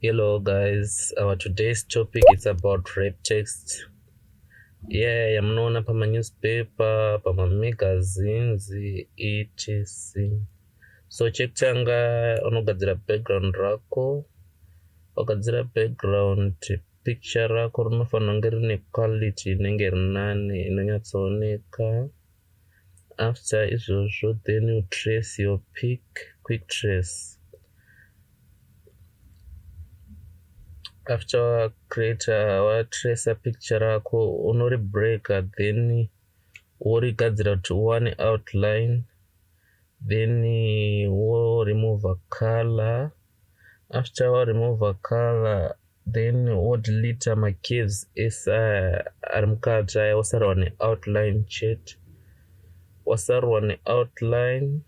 Hello guys, our today's topic is about rape text. Yamunoona pama newspaper, pama magazines, etc. So chekutanga unogadzira background rako. Wakadzira background picture rako rinofanira kunge rine quality inenge rinani inonyatsooneka. After izvozvo then you trace your pic, quick trace. After trace a picture rako unoribreaka then worigadzira kuti one outline, then remove a color. After remove a color then delete macaves ari mukati aya wasarwa neoutline chet. Wasarwa neoutline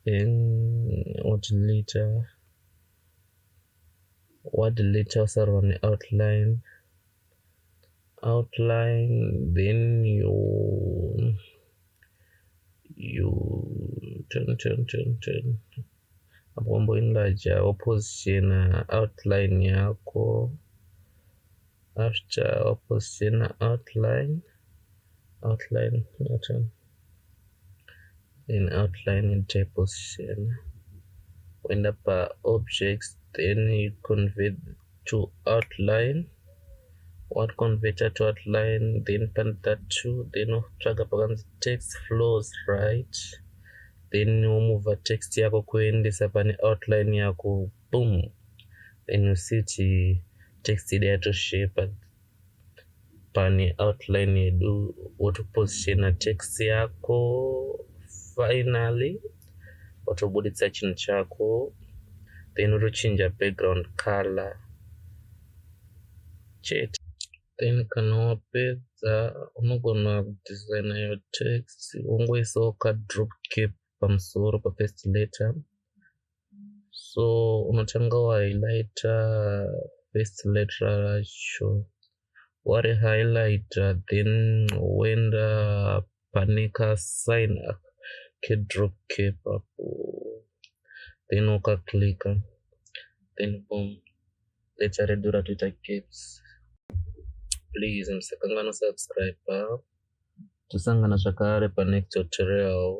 then delete wasarwa neoutline then you apo enlarge opposition outline yako. After opposition outline then outline into position. When up objects then you convert to outline. What converter to outline, then pan that to, then drag up against text flows right, then you move a text yako kuendesa pani outline yako, boom, then you see the text there to shape pani outline yedu wotoposition a text yako. Finally wotobuditsa chinhu chako then wotochinja background color chete. Then kana wapedza unogona kudesigna your text wongoisawo drop cap pamusoro pa-first letter. So unotanga wahighlighta first letter racho. Warihighlighta then woenda pane kasign kedrop cap apo, then ukaklika then boom, letter redu ratoita caps. Please musakangana subscribe. Tosangana zvakare pa next tutorial.